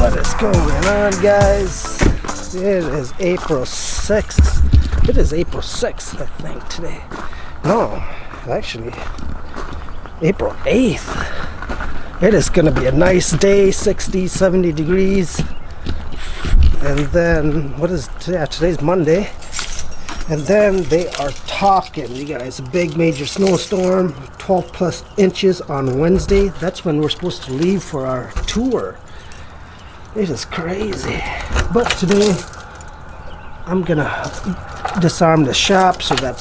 What is going on, guys? It is April 6th. It is April 6th, I think, today. No, actually, April 8th. It is going to be a nice day, 60, 70 degrees. And then, what is today? Today's Monday. And then they are talking, you guys, a big major snowstorm, 12 plus inches on Wednesday. That's when we're supposed to leave for our tour. It is crazy. But today, I'm gonna disarm the shop so that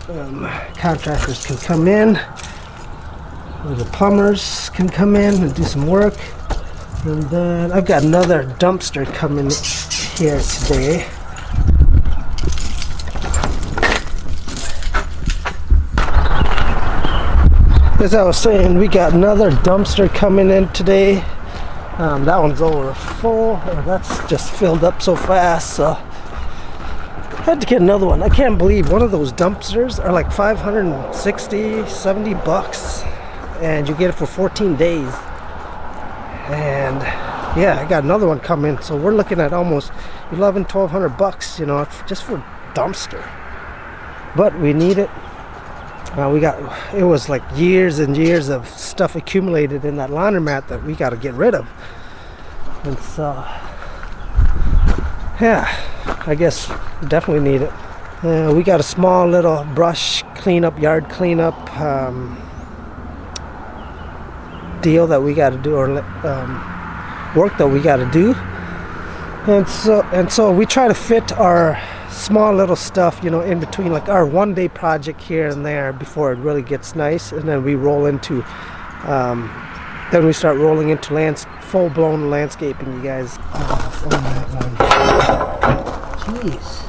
the contractors can come in, or the plumbers can come in and do some work. And then I've got another dumpster coming here today. As I was saying, we got another dumpster coming in today. That one's over full, or that's just filled up so fast, so I had to get another one. I can't believe one of those dumpsters are like 560, 70 bucks, and you get it for 14 days. And yeah, I got another one coming, so we're looking at almost 1,100 bucks, you know, just for dumpster. But we need it. It was like years and years of stuff accumulated in that laundromat that we got to get rid of. And so, yeah, I guess we definitely need it. We got a small little brush cleanup, yard cleanup deal that we got to do, or work that we got to do. And so we try to fit our small little stuff, you know, in between, like our one-day project here and there before it really gets nice, and then we roll into then we start rolling into full-blown landscaping, you guys. On that one. Jeez.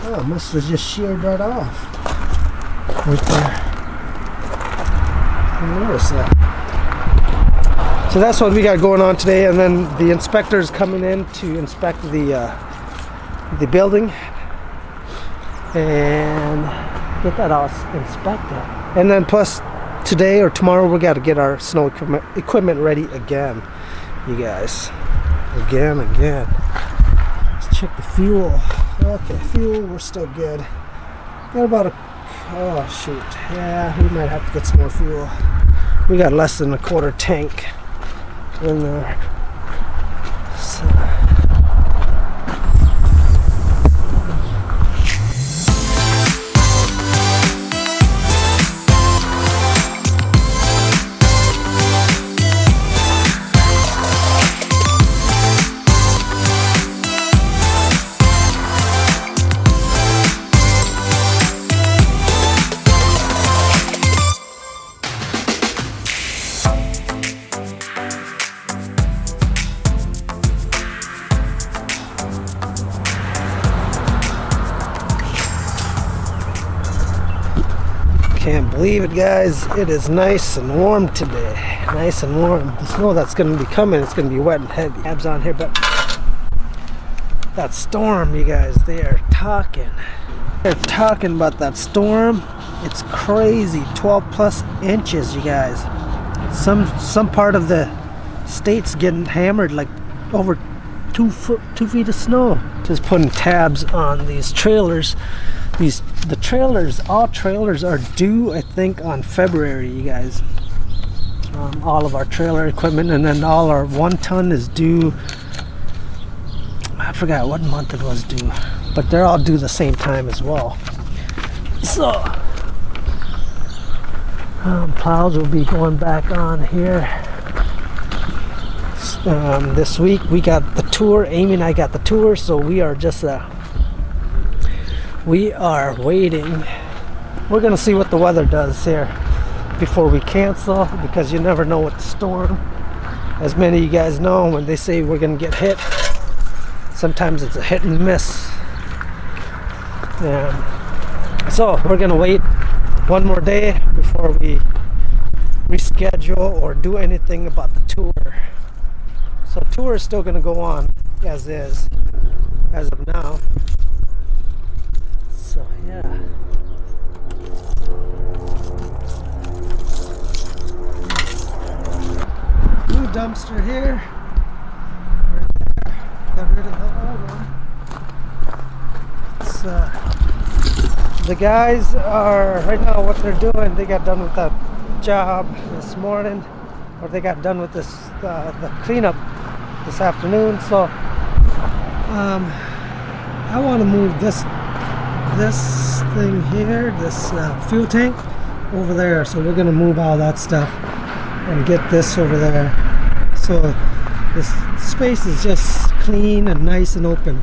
Oh, it must have just sheared right off. Right there. I noticed that. So that's what we got going on today, and then the inspector's coming in to inspect the building and get that all inspected. And then plus today or tomorrow we got to get our snow equipment ready again, you guys. Again. Let's check the fuel. Okay, fuel, we're still good. Got about oh shoot, yeah, we might have to get some more fuel. We got less than a quarter tank in there. So can't believe it, guys. It is nice and warm today. Nice and warm. The snow that's going to be coming, it's going to be wet and heavy. Cabs on here, but that storm, you guys, they are talking. They're talking about that storm. It's crazy. 12 plus inches, you guys. Some part of the state's getting hammered, like over 2 feet of snow. Just putting tabs on these trailers. All trailers are due, I think, on February, you guys. All of our trailer equipment, and then all our 1 ton is due. I forgot what month it was due, but they're all due the same time as well. So plows will be going back on here. This week we got the tour. Amy and I got the tour, so we are just we are waiting. We're gonna see what the weather does here before we cancel, because you never know with the storm. As many of you guys know, when they say we're gonna get hit, sometimes it's a hit and miss. So we're gonna wait one more day before we reschedule or do anything about the tour. So tour is still gonna go on as is, as of now. So yeah. New dumpster here. the guys are right now. What they're doing, they got done with that job this morning, or they got done with this the cleanup this afternoon. So I want to move this thing here, this fuel tank over there. So we're gonna move all that stuff and get this over there. So this space is just clean and nice and open.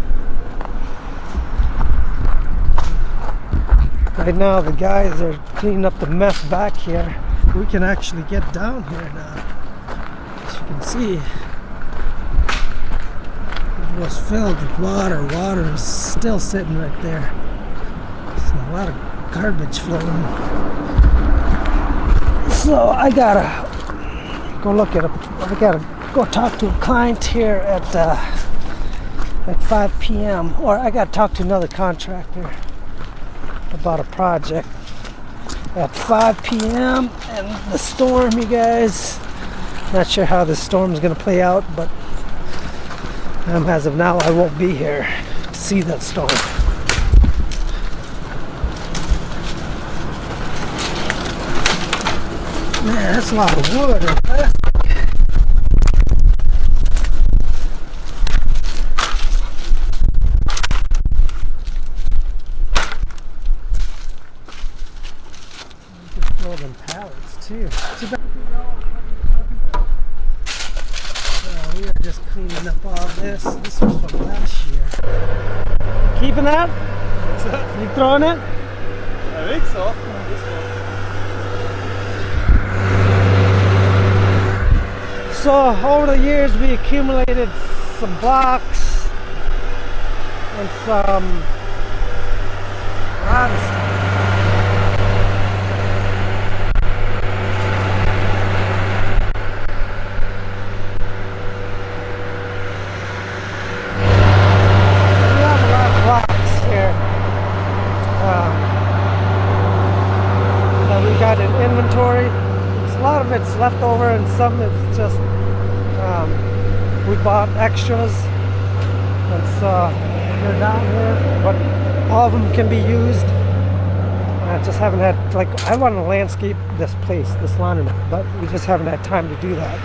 Right now the guys are cleaning up the mess back here. We can actually get down here now. As you can see, it was filled with water. Water is still sitting right there. There's a lot of garbage floating. So I gotta go look at it. I gotta go talk to a client here at 5 p.m. Or I gotta talk to another contractor about a project at 5 p.m. and the storm, you guys. Not sure how this storm is gonna play out, but as of now I won't be here to see that storm. Man, that's a lot of wood and plastic. Them pallets too. We are just cleaning up all this. This was from last year. Keeping that? What's that? You throwing it? I think so. So over the years we accumulated some blocks and some lot of stuff. Got an inventory. A lot of it's left over and some it's just we bought extras, and so they're down here, but all of them can be used. I just haven't had, like, I want to landscape this place, this laundromat, but we just haven't had time to do that.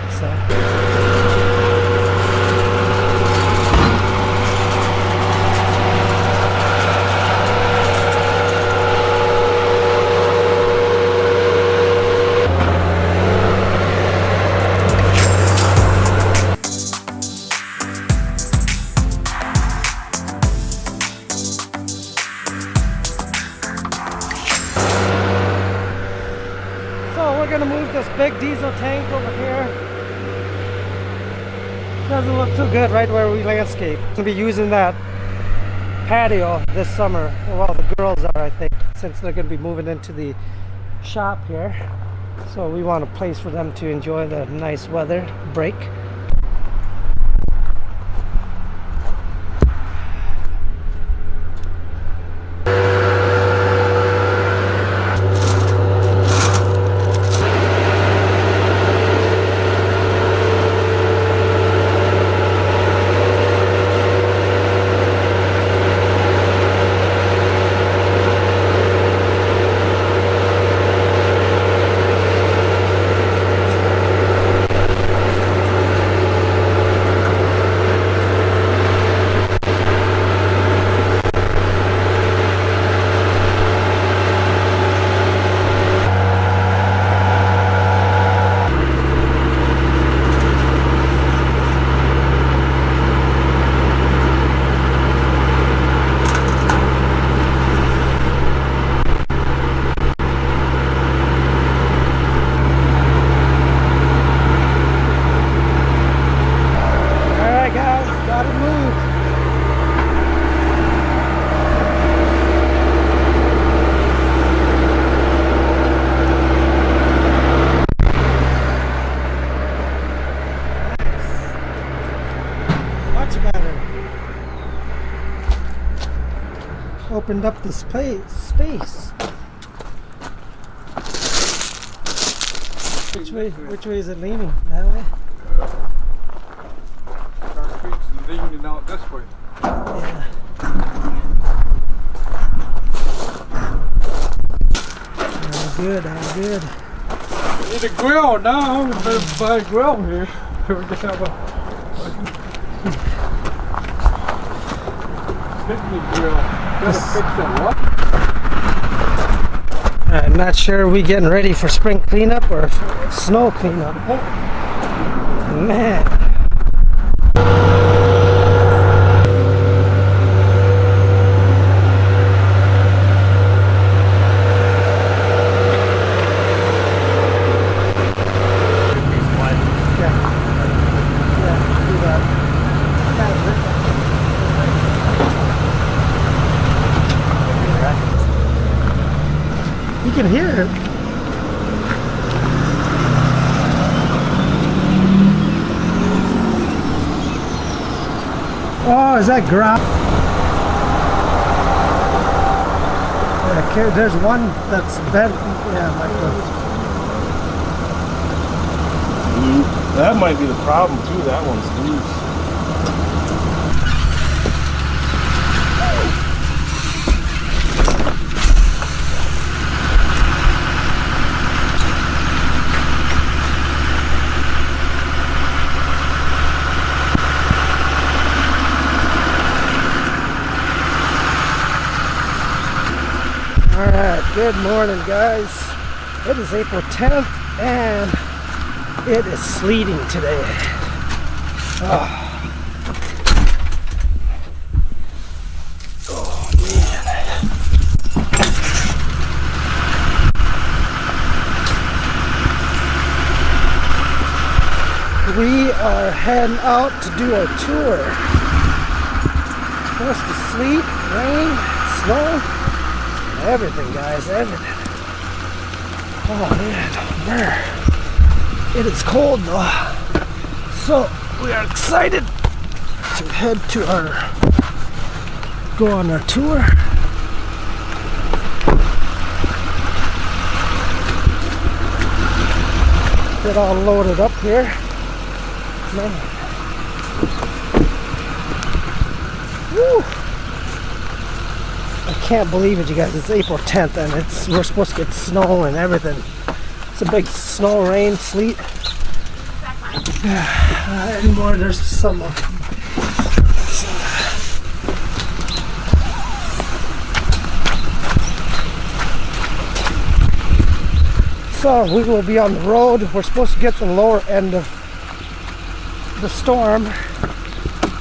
So we're gonna move this big diesel tank over here. Doesn't look too good right where we landscape. We'll be using that patio this summer. Well, the girls are, I think, since they're gonna be moving into the shop here. So we want a place for them to enjoy the nice weather break. Opened up the space. Which way is it leaning? That way? Concrete's leaning out this way. Yeah. good, all good. Need a grill now. We better buy a grill here. We can have a picnic grill. Gotta fix that what? I'm not sure are we getting ready for spring cleanup or snow cleanup. Man. You can hear it. Oh, is that ground? Yeah, okay, there's one that's bent. Yeah, like that might be the problem too. That one's loose. Alright, good morning guys. It is April 10th and it is sleeting today. Oh man. We are heading out to do a tour. Supposed to sleet, rain, snow. Everything, guys, everything. Oh man, brr. It is cold though. So we are excited to head to go on our tour. Get all loaded up here. Man. Woo! I can't believe it, you guys. It's April 10th and we're supposed to get snow and everything. It's a big snow, rain, sleet. Anymore, there's some. So we will be on the road. We're supposed to get the lower end of the storm,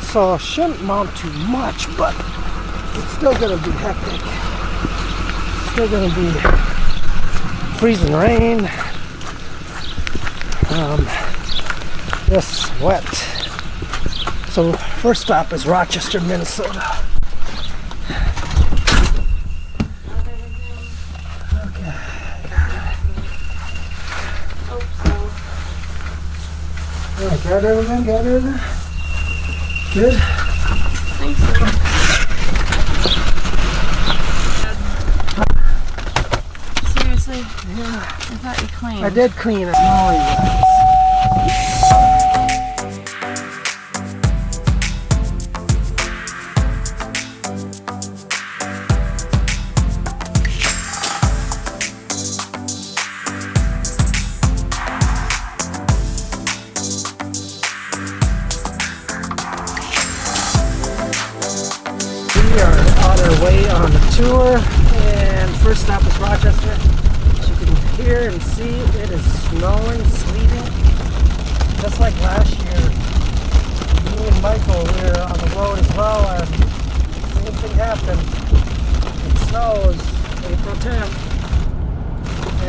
so it shouldn't amount to much, but it's still gonna be hectic. Still gonna be freezing rain. Just wet. So first stop is Rochester, Minnesota. Okay. Alright, got everything? Good? Thanks so much. Seriously? Yeah. I thought you cleaned. I did clean it. We are on our way on the tour, and first stop is Rochester. As you can hear and see, it is snowing, sleeting, just like last year. Me and Michael, we were on the road as well, and same thing happened. It snows April 10th,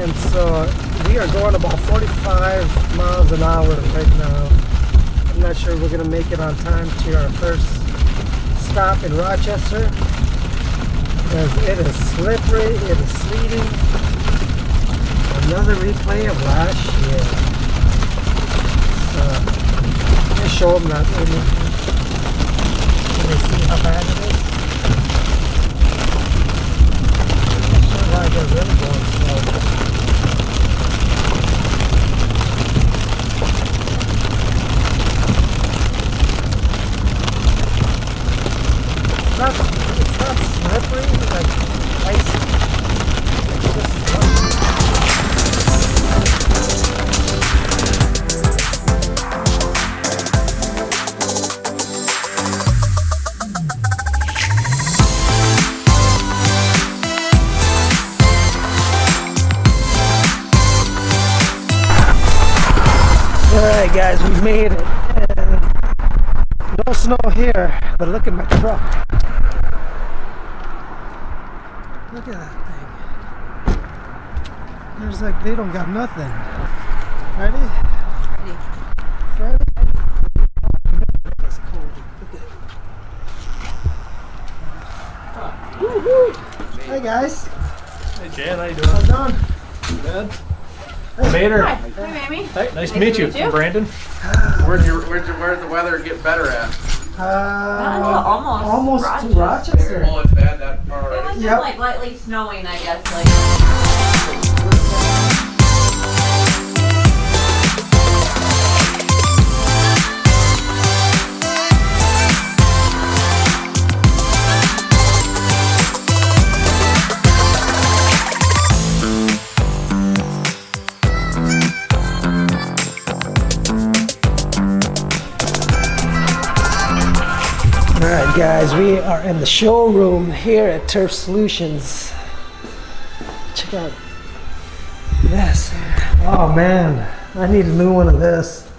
and so we are going about 45 miles an hour right now. I'm not sure we're going to make it on time to our first stop in Rochester, because it is slippery, it is sleeting. Another replay of last year. Let me show them that. Can they see how bad it is? Looks like they're really going slow. It's not slippery, like icy. It's just Alright guys, we made it. And no snow here, but look at my truck. Look at that thing. There's like, they don't got nothing. Ready? Ready? It's cold. Look at it. Woo-hoo. Hey guys. Hey Jan, how you doing? How's it going? Good. Mater. Hi, Mamie. Hey, nice to meet you. I'm Brandon. Where's the weather get better at? Almost To Rochester. Oh, it's bad that far It already. was just Yep. like lightly snowing, I guess. Alright guys, we are in the showroom here at Turf Solutions. Check out this. Oh man, I need a new one of this.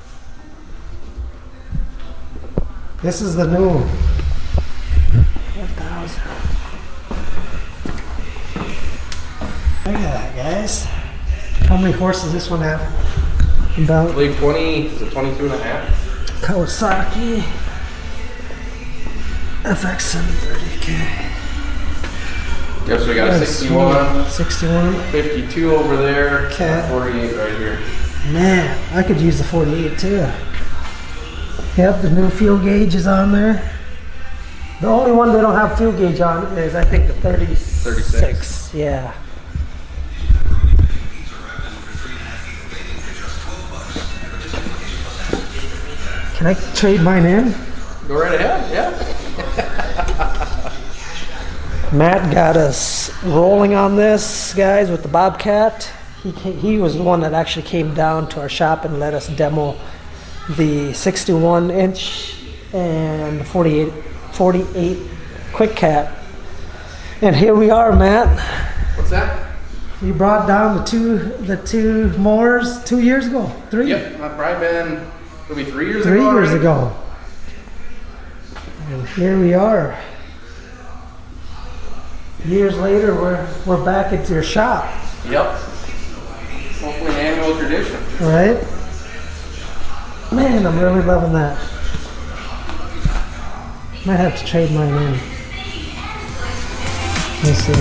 This is the new 1000. Look at that guys. How many horses does this one have? I About believe 20, is it 22 and a half? Kawasaki FX 730K. Yep, so we got a Yes, 61, 61. 52 over there, Okay. 48 right here. Man, I could use the 48 too. Yep, the new fuel gauge is on there. The only one they don't have fuel gauge on is I think the 36. Yeah. Can I trade mine in? Go right ahead, yeah. Matt got us rolling on this, guys, with the Bob-Cat. He was the one that actually came down to our shop and let us demo the 61-inch and the 48 Quick Cat. And here we are, Matt. What's that? You brought down the two mowers 2 years ago, 3? Yep, I've probably been, it'll be 3 years 3 ago years already. ago. And here we are. Years later, we're back at your shop, Yep. Hopefully an annual tradition. right? Man, I'm really loving that. Might have to trade mine in. Let's see.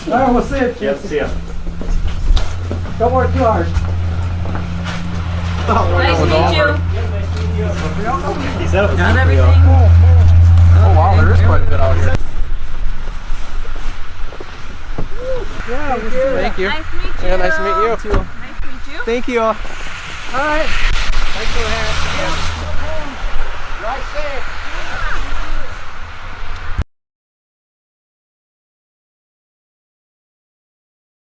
Alright, we'll see it. Yep, see ya. Don't work too hard. Nice to meet you. Peace out. Got everything? Oh wow, there is quite a bit out here. Yeah, Thank you. Nice to meet you. Yeah, nice to meet you. Nice to meet you. Thank you. Alright. Thanks for the hand. Drive safe.